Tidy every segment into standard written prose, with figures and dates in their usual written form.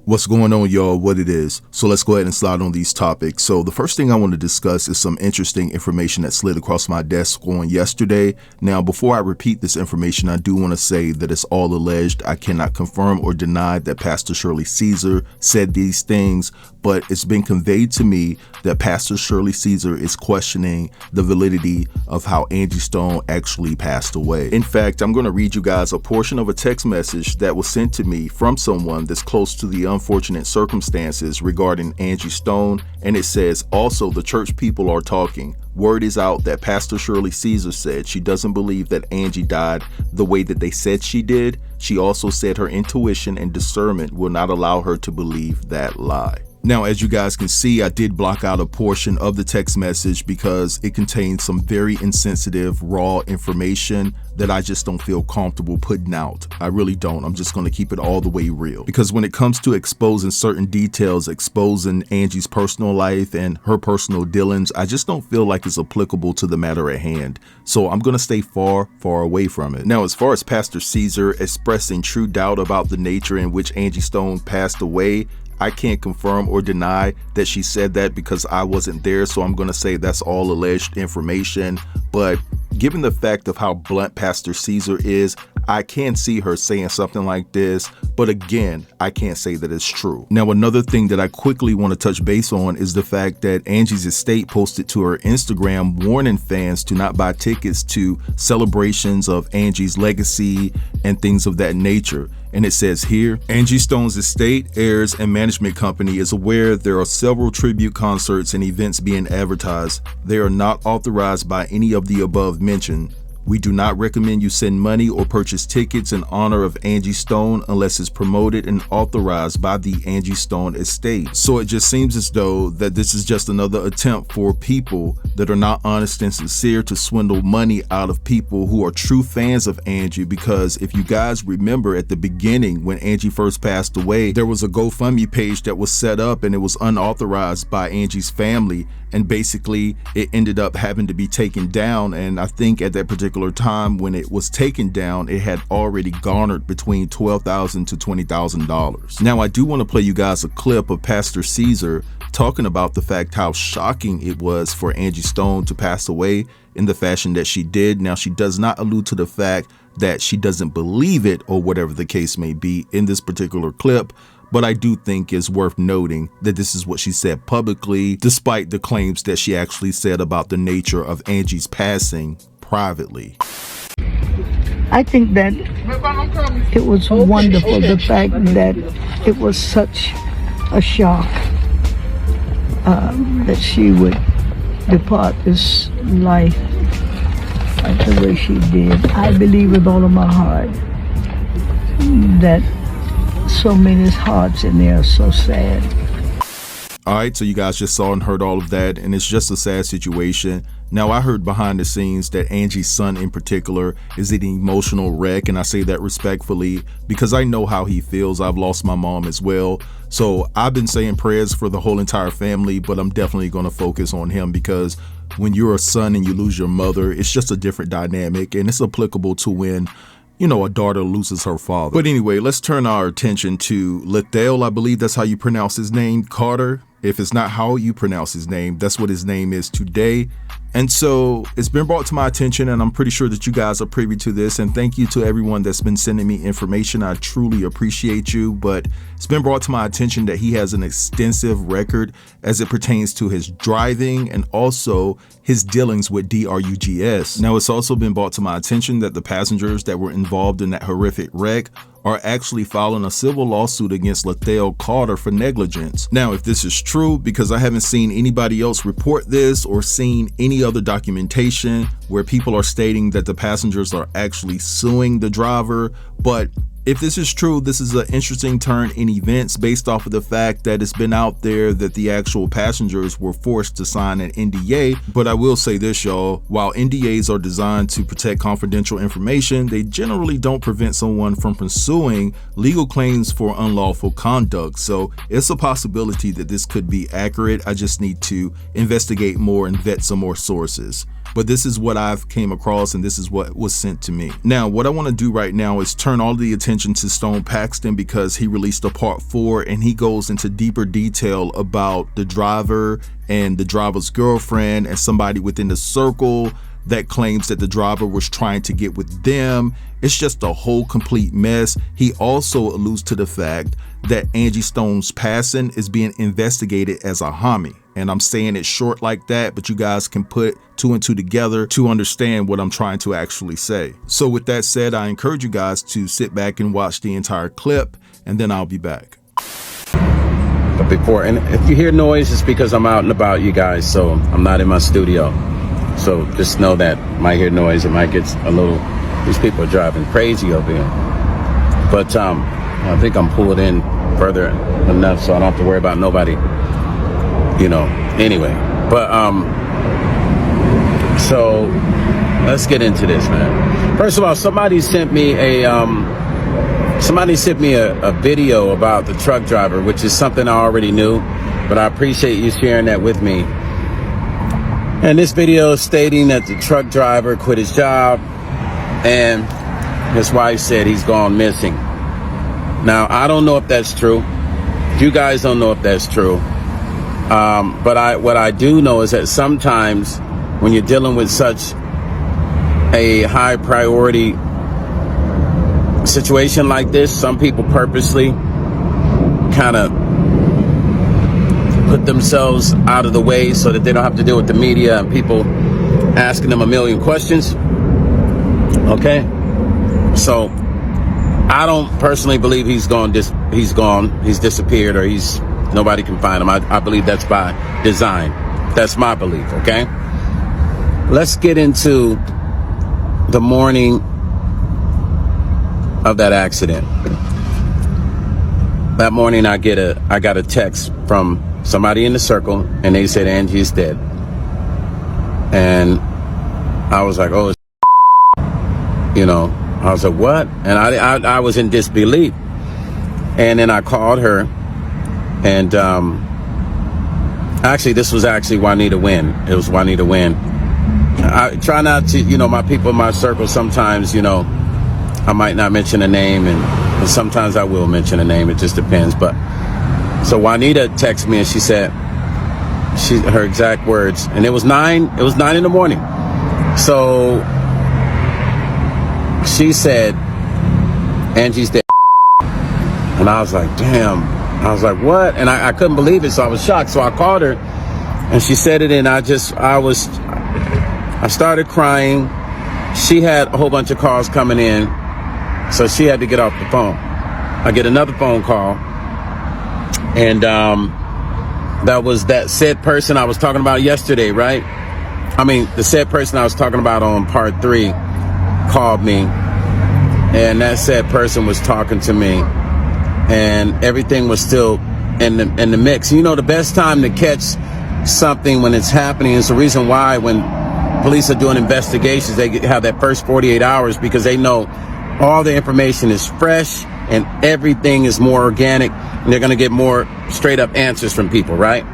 What's going on, y'all? What it is. So let's go ahead and slide on these topics. So the first thing I want to discuss is some interesting information that slid across my desk on yesterday. Now, before I repeat this information, I do want to say that it's all alleged. I cannot confirm or deny that Pastor Shirley Caesar said these things, but it's been conveyed to me that Pastor Shirley Caesar is questioning the validity of how Angie Stone actually passed away. In fact, I'm going to read you guys a portion of a text message that was sent to me from someone that's close to the unfortunate circumstances regarding Angie Stone, and it says, also the church people are talking. Word is out that Pastor Shirley Caesar said she doesn't believe that Angie died the way that they said she did. She also said her intuition and discernment will not allow her to believe that lie. Now, as you guys can see, I did block out a portion of the text message because it contains some very insensitive, raw information that I just don't feel comfortable putting out. I really don't. I'm just going to keep it all the way real. Because when it comes to exposing certain details, exposing Angie's personal life and her personal dealings, I just don't feel like it's applicable to the matter at hand. So I'm going to stay far, far away from it. Now, as far as Pastor Caesar expressing true doubt about the nature in which Angie Stone passed away, I can't confirm or deny that she said that because I wasn't there, so I'm going to say that's all alleged information. But given the fact of how blunt Pastor Caesar is, I can see her saying something like this, but again, I can't say that it's true. Now, another thing that I quickly want to touch base on is the fact that Angie's estate posted to her Instagram warning fans to not buy tickets to celebrations of Angie's legacy and things of that nature. And it says here, Angie Stone's estate, heirs, and management company is aware there are several tribute concerts and events being advertised. They are not authorized by any of the above mentioned. We do not recommend you send money or purchase tickets in honor of Angie Stone unless it's promoted and authorized by the Angie Stone estate. So it just seems as though that this is just another attempt for people that are not honest and sincere to swindle money out of people who are true fans of Angie. Because if you guys remember at the beginning when Angie first passed away, there was a GoFundMe page that was set up and it was unauthorized by Angie's family. And basically it ended up having to be taken down. And I think at that particular time when it was taken down, it had already garnered between $12,000 to $20,000. Now, I do want to play you guys a clip of Pastor Caesar talking about the fact how shocking it was for Angie Stone to pass away in the fashion that she did. Now, she does not allude to the fact that she doesn't believe it or whatever the case may be in this particular clip. But I do think it's worth noting that this is what she said publicly, despite the claims that she actually said about the nature of Angie's passing privately. I think that it was wonderful, the fact that it was such a shock that she would depart this life like the way she did. I believe with all of my heart that so many hearts in there are so sad. All right, so you guys just saw and heard all of that, and it's just a sad situation. Now, I heard behind the scenes that Angie's son in particular is an emotional wreck, and I say that respectfully because I know how he feels. I've lost my mom as well. So I've been saying prayers for the whole entire family, but I'm definitely going to focus on him because when you're a son and you lose your mother, it's just a different dynamic, and it's applicable to when a daughter loses her father. But anyway, let's turn our attention to Leethel, I believe that's how you pronounce his name, Carter. If it's not how you pronounce his name, that's what his name is today. And so it's been brought to my attention, and I'm pretty sure that you guys are privy to this. And thank you to everyone that's been sending me information. I truly appreciate you. But it's been brought to my attention that he has an extensive record as it pertains to his driving and also his dealings with drugs. Now, it's also been brought to my attention that the passengers that were involved in that horrific wreck are actually filing a civil lawsuit against Leethel Carter for negligence. Now, if this is true, because I haven't seen anybody else report this or seen any other documentation where people are stating that the passengers are actually suing the driver, but if this is true, this is an interesting turn in events based off of the fact that it's been out there that the actual passengers were forced to sign an NDA. But I will say this, y'all, while NDAs are designed to protect confidential information, they generally don't prevent someone from pursuing legal claims for unlawful conduct. So it's a possibility that this could be accurate. I just need to investigate more and vet some more sources. but this is what I've came across and this is what was sent to me. Now, what I want to do right now is turn all the attention to Stone Paxton because he released a part 4 and he goes into deeper detail about the driver and the driver's girlfriend and somebody within the circle that claims that the driver was trying to get with them. It's just a whole complete mess. He also alludes to the fact that Angie Stone's passing is being investigated as a homie. And I'm saying it short like that, but you guys can put 2 and 2 together to understand what I'm trying to actually say. So with that said, I encourage you guys to sit back and watch the entire clip, and then I'll be back. But before, and if you hear noise, it's because I'm out and about, you guys, so I'm not in my studio. So just know that you might hear noise, it might get a little, these people are driving crazy over here. But I think I'm pulled in further enough so I don't have to worry about nobody, you know, anyway. But so let's get into this, man. First of all, somebody sent me a video about the truck driver, which is something I already knew, but I appreciate you sharing that with me. And this video is stating that the truck driver quit his job and his wife said he's gone missing. Now, I don't know if that's true. You guys don't know if that's true. But what I do know is that sometimes when you're dealing with such a high priority situation like this, some people purposely kind of put themselves out of the way so that they don't have to deal with the media and people asking them a million questions. Okay, so I don't personally believe he's gone. He's disappeared, or nobody can find him. I believe that's by design. That's my belief. Okay, let's get into the morning of that accident. That morning, I got a text from somebody in the circle, and they said Angie is dead. And I was like, oh, you know, I was like, what? And I was in disbelief. And then I called her, and actually, this was actually Juanita Wynn. It was Juanita Wynn. I try not to, you know, my people in my circle, sometimes, you know, I might not mention a name, and sometimes I will mention a name. It just depends. But so Juanita texted me, and she said, her exact words, and it was 9 in the morning. So she said, Angie's dead. And I was like, damn. I was like, what? And I couldn't believe it, so I was shocked. So I called her, and she said it, and I started crying. She had a whole bunch of calls coming in, so she had to get off the phone. I get another phone call, and that was that said person I was talking about yesterday, right? I mean, the said person I was talking about on part 3 called me, and that said person was talking to me, and everything was still in the mix. You know, the best time to catch something when it's happening is the reason why when police are doing investigations, they have that first 48 hours because they know all the information is fresh and everything is more organic, and they're going to get more straight up answers from people, right?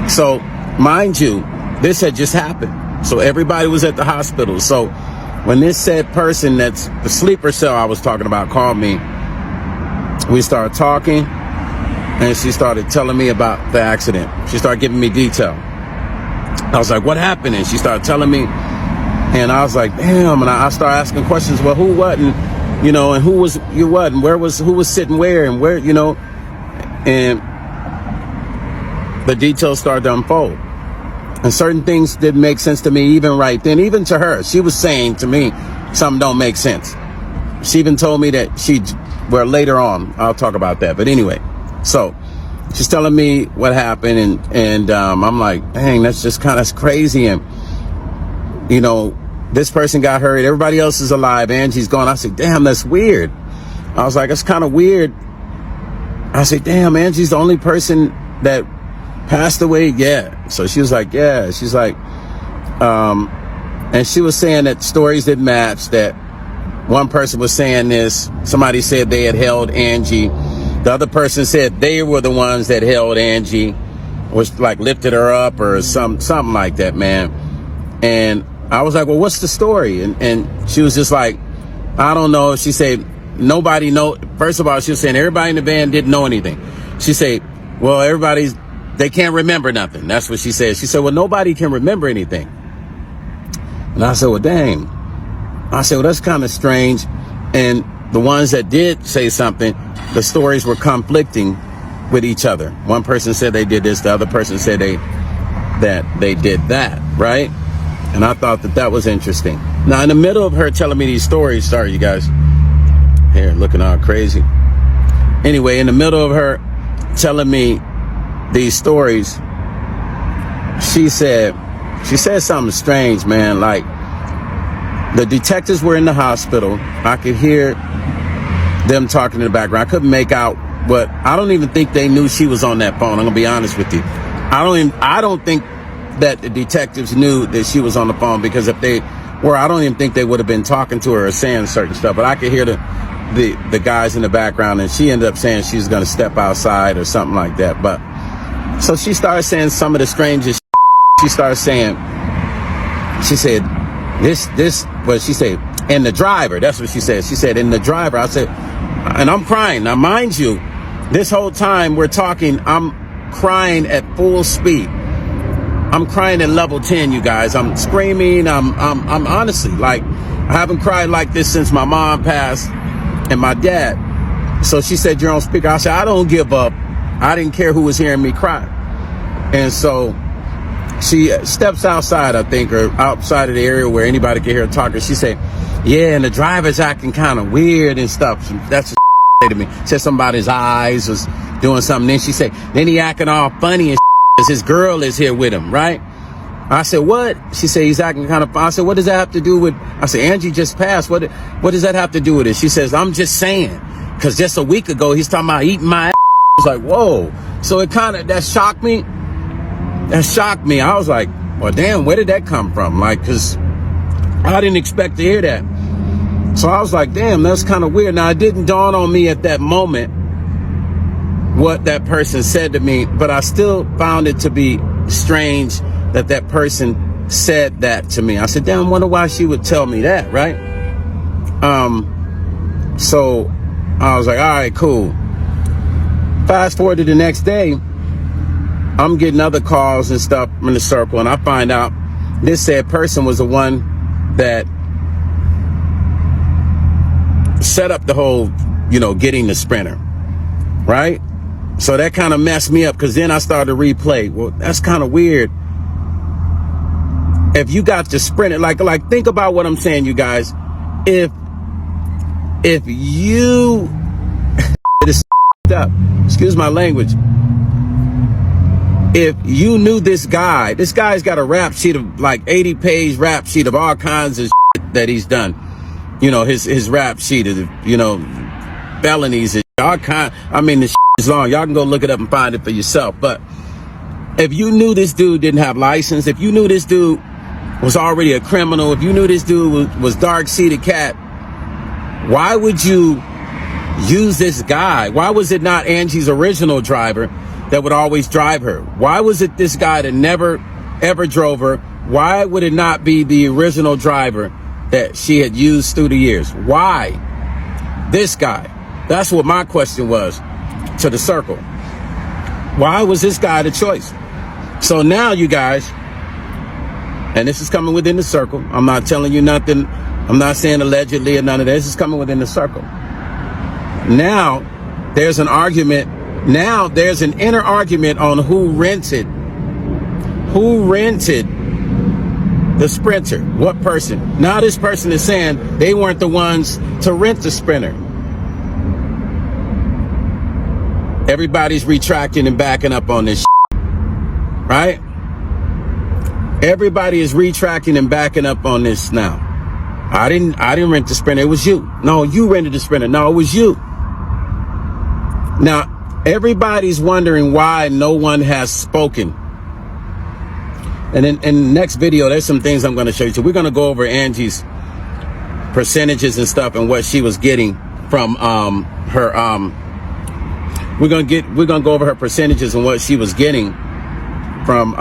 So, mind you, this had just happened. So everybody was at the hospital. So when this said person, that's the sleeper cell I was talking about, called me, we started talking, and she started telling me about the accident. She started giving me detail. I was like, what happened? And she started telling me, and I was like, damn. And I started asking questions. Well, who, what, and you know, and who was you, what, and who was sitting where, and where, you know, and the details started to unfold. And certain things didn't make sense to me even right then, even to her. She was saying to me, something don't make sense. She even told me that well, later on, I'll talk about that. But anyway, so she's telling me what happened, and I'm like, dang, that's crazy. And, you know, this person got hurt. Everybody else is alive. Angie's gone. I said, damn, that's weird. I was like, it's kind of weird. I said, damn, Angie's the only person that passed away. Yeah. So she was like, yeah. She's like, and she was saying that stories didn't match, that one person was saying this. Somebody said they had held Angie. The other person said they were the ones that held Angie, was like lifted her up or something like that, man. And I was like, well, what's the story? And she was just like, I don't know. She said, nobody know. First of all, she was saying everybody in the van didn't know anything. She said, well, they can't remember nothing. That's what she said. She said, well, nobody can remember anything. And I said, well, dang. I said, well, that's kind of strange. And the ones that did say something, the stories were conflicting with each other. One person said they did this. The other person said that they did that, right? And I thought that was interesting. Now, in the middle of her telling me these stories, sorry, you guys, here looking all crazy. Anyway, in the middle of her telling me these stories, she said something strange, man. Like, the detectives were in the hospital. I could hear them talking in the background. I couldn't make out what. I don't even think they knew she was on that phone. I'm gonna be honest with you. I don't think that the detectives knew that she was on the phone, because if they were, I don't even think they would have been talking to her or saying certain stuff. But I could hear the guys in the background, and she ended up saying she's gonna step outside or something like that. But so she started saying some of the strangest. She started saying, she said, what she said, and the driver, that's what she said. She said, and the driver, I said, and I'm crying. Now, mind you, this whole time we're talking, I'm crying at full speed. I'm crying at level 10, you guys. I'm screaming. I'm honestly, like, I haven't cried like this since my mom passed and my dad. So she said, you're on speaker. I said, I don't give up. I didn't care who was hearing me cry. And so she steps outside, I think, or outside of the area where anybody can hear her talking. She said, yeah, and the driver's acting kind of weird and stuff. That's what she said to me. Said somebody's eyes was doing something. Then she said, then he acting all funny and because his girl is here with him, right? I said, what? She said, he's acting kind of fun. I said, what does that have to do with, I said, Angie just passed. What does that have to do with it? She says, I'm just saying, because just a week ago, he's talking about eating my ass. I was like, whoa. So it kind of, that shocked me. That shocked me. I was like, well, damn, where did that come from? Like, because I didn't expect to hear that. So I was like, damn, that's kind of weird. Now, it didn't dawn on me at that moment what that person said to me, but I still found it to be strange that person said that to me. I said, damn, I wonder why she would tell me that, right? So I was like, all right, cool. Fast forward to the next day, I'm getting other calls and stuff in the circle, and I find out this said person was the one that set up the whole, getting the sprinter, right? So that kind of messed me up, because then I started to replay. Well, that's kind of weird. If you got the sprinter, like think about what I'm saying, you guys. If you this up, excuse my language. If you knew this guy's got a rap sheet of like 80-page rap sheet of all kinds of shit that he's done. His rap sheet of, felonies and all kind. I mean, the shit is long. Y'all can go look it up and find it for yourself. But if you knew this dude didn't have license, if you knew this dude was already a criminal, if you knew this dude was dark-seated cat, why would you use this guy? Why was it not Angie's original driver that would always drive her? Why was it this guy that never ever drove her? Why would it not be the original driver that she had used through the years? Why this guy? That's what my question was to the circle. Why was this guy the choice? So now, you guys, and this is coming within the circle. I'm not telling you nothing. I'm not saying allegedly or none of this. This is coming within the circle. Now there's an argument. Now there's an inner argument on who rented the sprinter. What person? Now this person is saying they weren't the ones to rent the sprinter. Everybody's retracting and backing up on this shit, right? Everybody is retracting and backing up on this now. I didn't rent the sprinter. It was you. No, you rented the sprinter. No, it was you. Now, everybody's wondering why no one has spoken. And in the next video, there's some things I'm going to show you. So we're going to go over Angie's percentages and stuff and what she was getting from her. We're gonna go over her percentages and what she was getting from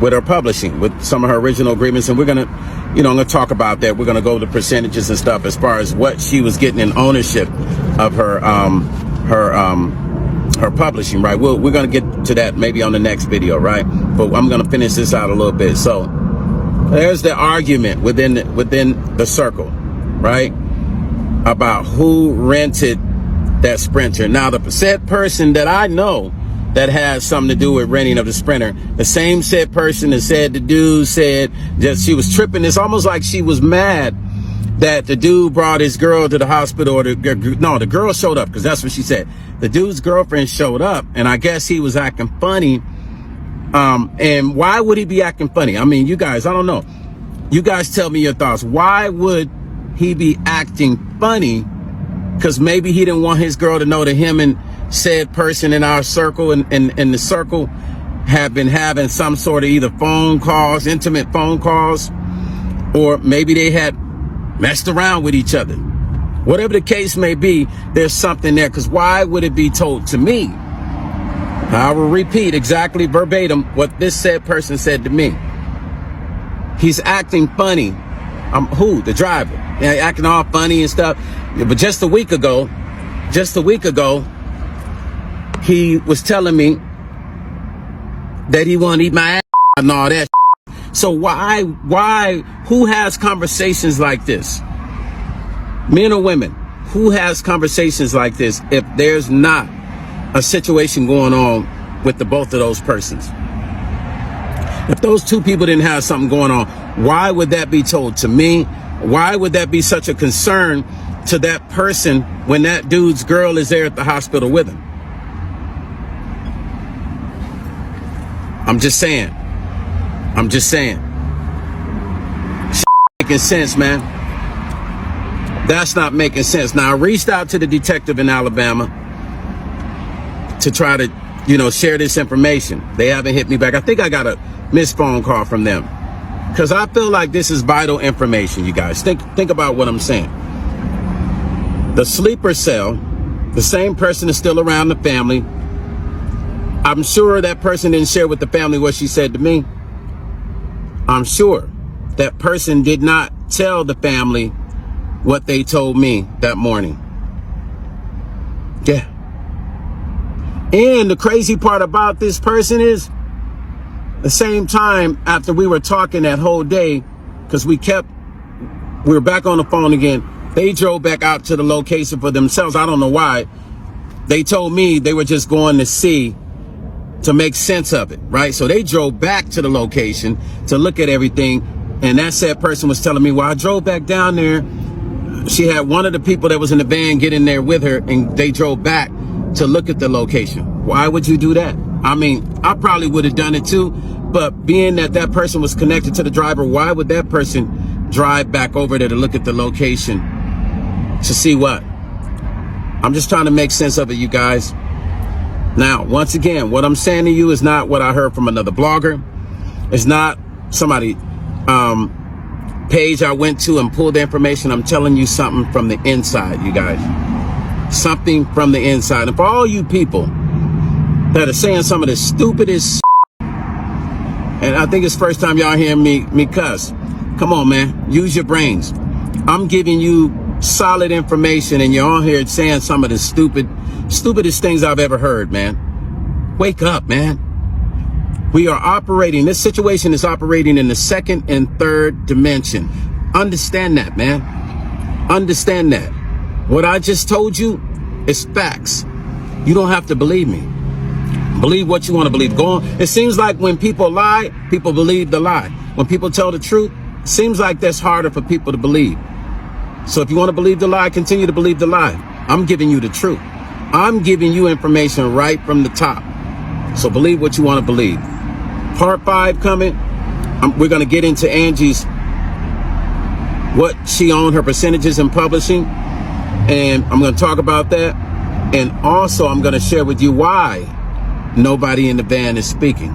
with her publishing, with some of her original agreements, and we're gonna, I'm gonna talk about that. We're gonna go to percentages and stuff as far as what she was getting in ownership of her publishing, right? We're gonna get to that maybe on the next video, right? But I'm gonna finish this out a little bit. So there's the argument within the circle, right, about who rented that Sprinter. Now, the said person that I know that has something to do with renting of the Sprinter, the same said person that said the dude said that she was tripping. It's almost like she was mad that the dude brought his girl to the hospital, or the girl showed up, because that's what she said. The dude's girlfriend showed up, and I guess he was acting funny. And why would he be acting funny? I mean, you guys, I don't know. You guys tell me your thoughts. Why would he be acting funny? Because maybe he didn't want his girl to know that him and said person in our circle and the circle have been having some sort of either phone calls, intimate phone calls, or maybe they had messed around with each other. Whatever the case may be, there's something there. Because why would it be told to me? I will repeat exactly verbatim what this said person said to me. He's acting funny. Who? The driver. Yeah, acting all funny and stuff. Yeah, but just a week ago, he was telling me that he wanted to eat my ass and all that. So why, who has conversations like this? Men or women, who has conversations like this if there's not a situation going on with the both of those persons? If those two people didn't have something going on, why would that be told to me? Why would that be such a concern to that person when that dude's girl is there at the hospital with him? I'm just saying. Making sense, man. That's not making sense. Now, I reached out to the detective in Alabama to try to, share this information. They haven't hit me back. I think I got a missed phone call from them, because I feel like this is vital information, you guys. Think about what I'm saying. The sleeper cell, the same person is still around the family. I'm sure that person didn't share with the family what she said to me. I'm sure that person did not tell the family what they told me that morning. Yeah. And the crazy part about this person is, the same time after we were talking that whole day, because we were back on the phone again, they drove back out to the location for themselves. I don't know why. They told me they were just going to see, to make sense of it, right? So they drove back to the location to look at everything. And that said person was telling me, well, I drove back down there. She had one of the people that was in the van get in there with her, and they drove back to look at the location. Why would you do that? I mean, I probably would have done it too, but being that that person was connected to the driver, why would that person drive back over there to look at the location to see what? I'm just trying to make sense of it, you guys. Now, once again, what I'm saying to you is not what I heard from another blogger. It's not somebody page I went to and pulled the information. I'm telling you something from the inside, you guys. Something from the inside. And for all you people that are saying some of the stupidest, and I think it's first time y'all hearing me cuss. Come on, man. Use your brains. I'm giving you solid information, and you're on here saying some of the stupidest things I've ever heard, man. Wake up, man. We are operating, this situation is operating in the second and third dimension. Understand that, man. Understand that. What I just told you is facts. You don't have to believe me. Believe what you want to believe. Go on. It seems like when people lie, people believe the lie. When people tell the truth, it seems like that's harder for people to believe. So if you want to believe the lie, continue to believe the lie. I'm giving you the truth. I'm giving you information right from the top. So believe what you want to believe. Part 5 coming. We're going to get into Angie's, what she owned, her percentages in publishing. And I'm going to talk about that. And also I'm going to share with you why nobody in the band is speaking.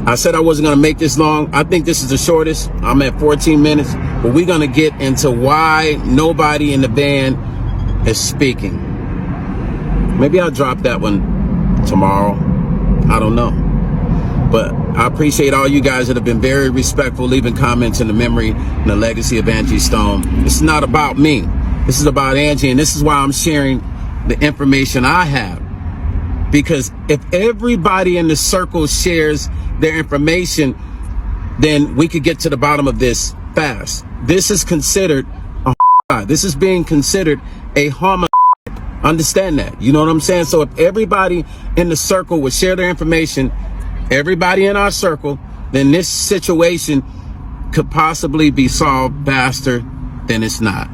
I said I wasn't going to make this long. I think this is the shortest. I'm at 14 minutes. But we're going to get into why nobody in the band is speaking. Maybe I'll drop that one tomorrow. I don't know. But I appreciate all you guys that have been very respectful, leaving comments in the memory and the legacy of Angie Stone. This is not about me. This is about Angie, and this is why I'm sharing the information I have. Because if everybody in the circle shares their information, then we could get to the bottom of this fast. This is considered a homicide. This is being considered a homicide. Understand that. You know what I'm saying? So if everybody in the circle would share their information, everybody in our circle, then this situation could possibly be solved faster than it's not.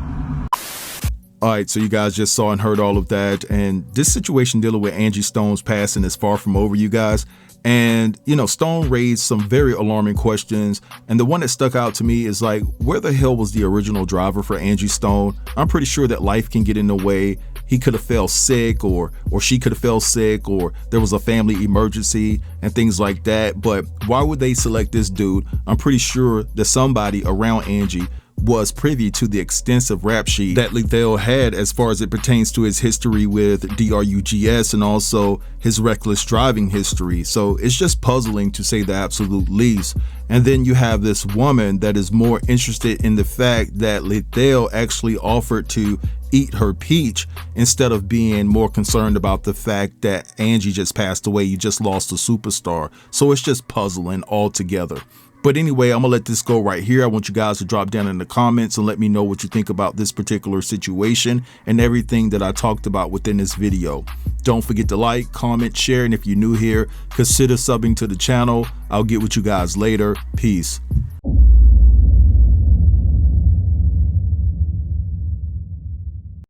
All right, so you guys just saw and heard all of that, and this situation dealing with Angie Stone's passing is far from over, you guys. And, you know, Stone raised some very alarming questions, and the one that stuck out to me is like, where the hell was the original driver for Angie Stone? I'm pretty sure that life can get in the way. He could have fell sick, or she could have fell sick, or there was a family emergency and things like that. But why would they select this dude? I'm pretty sure that somebody around Angie was privy to the extensive rap sheet that Leethel had as far as it pertains to his history with drugs and also his reckless driving history. So it's just puzzling to say the absolute least. And then you have this woman that is more interested in the fact that Leethel actually offered to eat her peach instead of being more concerned about the fact that Angie just passed away. You just lost a superstar. So it's just puzzling altogether. But anyway, I'm gonna let this go right here. I want you guys to drop down in the comments and let me know what you think about this particular situation and everything that I talked about within this video. Don't forget to like, comment, share, and if you're new here, consider subbing to the channel. I'll get with you guys later. Peace.